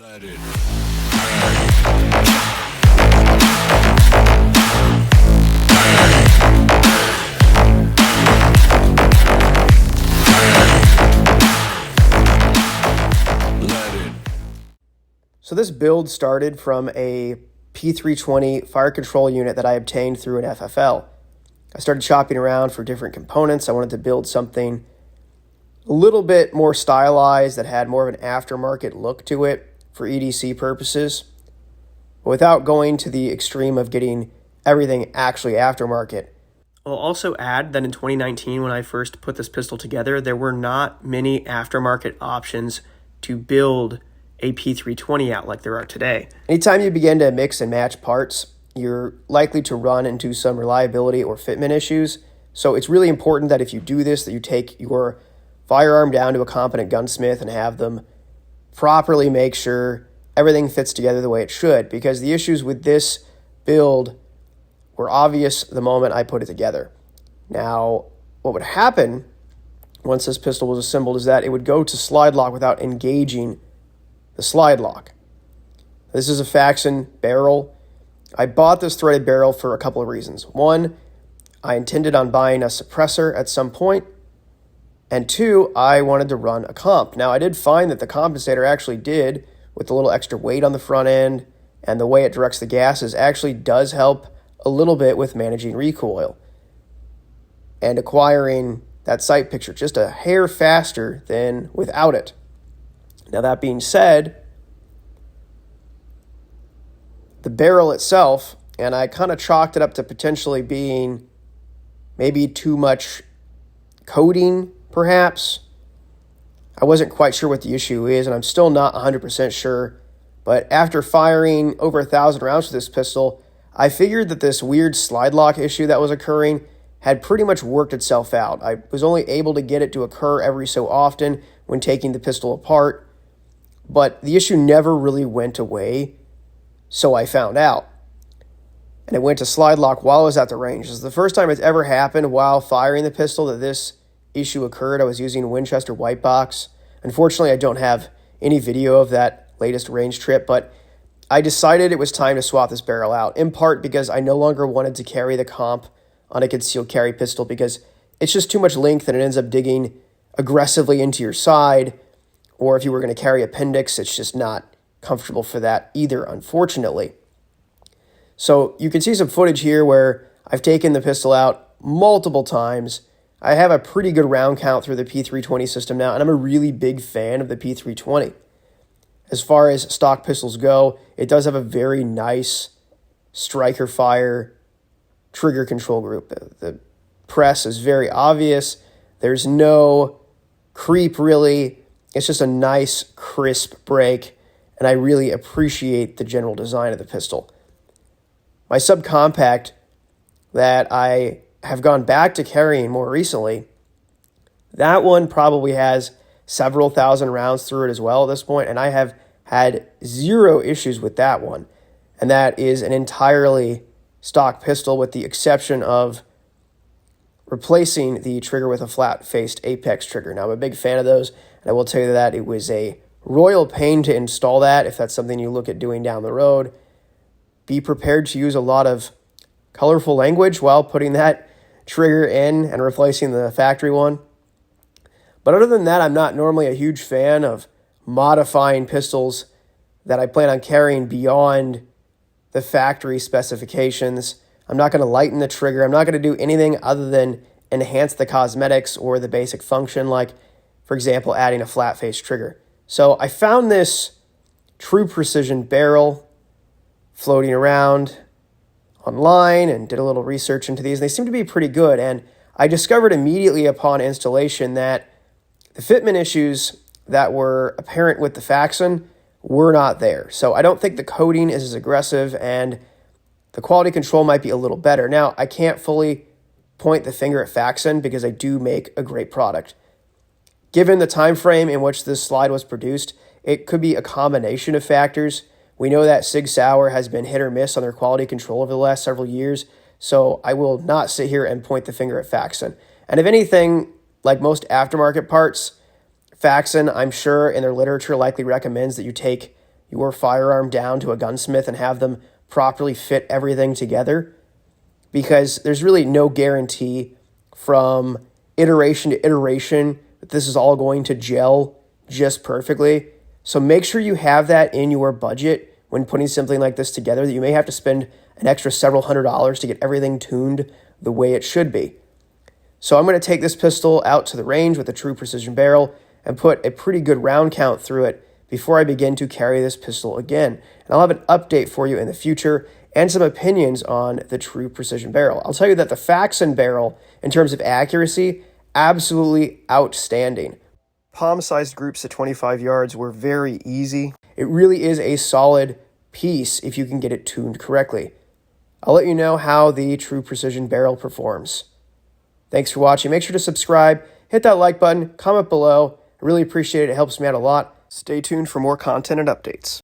Let it. So this build started from a P320 fire control unit that I obtained through an FFL. I started shopping around for different components. I wanted to build something a little bit more stylized that had more of an aftermarket look to it for EDC purposes, but without going to the extreme of getting everything actually aftermarket. I'll also add that in 2019, when I first put this pistol together, there were not many aftermarket options to build a P320 out like there are today. Anytime you begin to mix and match parts, you're likely to run into some reliability or fitment issues. So it's really important that if you do this, that you take your firearm down to a competent gunsmith and have them properly make sure everything fits together the way it should, because the issues with this build were obvious the moment I put it together. Now, what would happen once this pistol was assembled is that it would go to slide lock without engaging the slide lock. This is a Faxon barrel. I bought this threaded barrel for a couple of reasons. One, I intended on buying a suppressor at some point. And two, I wanted to run a comp. Now, I did find that the compensator actually did, with a little extra weight on the front end and the way it directs the gases, actually does help a little bit with managing recoil and acquiring that sight picture just a hair faster than without it. Now, that being said, the barrel itself, and I kind of chalked it up to potentially being maybe too much coating, perhaps. I wasn't quite sure what the issue is, and I'm still not 100% sure. But after firing over 1,000 rounds with this pistol, I figured that this weird slide lock issue that was occurring had pretty much worked itself out. I was only able to get it to occur every so often when taking the pistol apart, but the issue never really went away, so I found out. And it went to slide lock while I was at the range. This is the first time it's ever happened while firing the pistol that this issue occurred. I was using a Winchester white box. Unfortunately, I don't have any video of that latest range trip, but I decided it was time to swap this barrel out, in part because I no longer wanted to carry the comp on a concealed carry pistol because it's just too much length and it ends up digging aggressively into your side, or if you were going to carry appendix, it's just not comfortable for that either, unfortunately. So you can see some footage here where I've taken the pistol out multiple times. I have a pretty good round count through the P320 system now, and I'm a really big fan of the P320. As far as stock pistols go, it does have a very nice striker fire trigger control group. The press is very obvious. There's no creep, really. It's just a nice, crisp break, and I really appreciate the general design of the pistol. My subcompact that I have gone back to carrying more recently, that one probably has several thousand rounds through it as well at this point, and I have had zero issues with that one. And that is an entirely stock pistol with the exception of replacing the trigger with a flat-faced Apex trigger. Now, I'm a big fan of those, and I will tell you that it was a royal pain to install that if that's something you look at doing down the road. Be prepared to use a lot of colorful language while putting that trigger in and replacing the factory one. But other than that, I'm not normally a huge fan of modifying pistols that I plan on carrying beyond the factory specifications. I'm not going to lighten the trigger. I'm not going to do anything other than enhance the cosmetics or the basic function, like, for example, adding a flat-face trigger. So I found this True Precision barrel floating around online and did a little research into these. They seem to be pretty good, and I discovered immediately upon installation that the fitment issues that were apparent with the Faxon were not there. So I don't think the coating is as aggressive, and the quality control might be a little better. Now, I can't fully point the finger at Faxon because I do make a great product. Given the time frame in which this slide was produced, it could be a combination of factors. We know that SIG Sauer has been hit or miss on their quality control over the last several years, so I will not sit here and point the finger at Faxon. And if anything, like most aftermarket parts, Faxon, I'm sure, in their literature likely recommends that you take your firearm down to a gunsmith and have them properly fit everything together, because there's really no guarantee from iteration to iteration that this is all going to gel just perfectly. So make sure you have that in your budget when putting something like this together, that you may have to spend an extra several $100s to get everything tuned the way it should be. So I'm going to take this pistol out to the range with a true precision barrel and put a pretty good round count through it before I begin to carry this pistol again. And I'll have an update for you in the future and some opinions on the true precision barrel. I'll tell you that the Faxon barrel, in terms of accuracy, absolutely outstanding. Palm-sized groups at 25 yards were very easy. It really is a solid piece if you can get it tuned correctly. I'll let you know how the true precision barrel performs. Thanks for watching. Make sure to subscribe, hit that like button, comment below. I really appreciate it. It helps me out a lot. Stay tuned for more content and updates.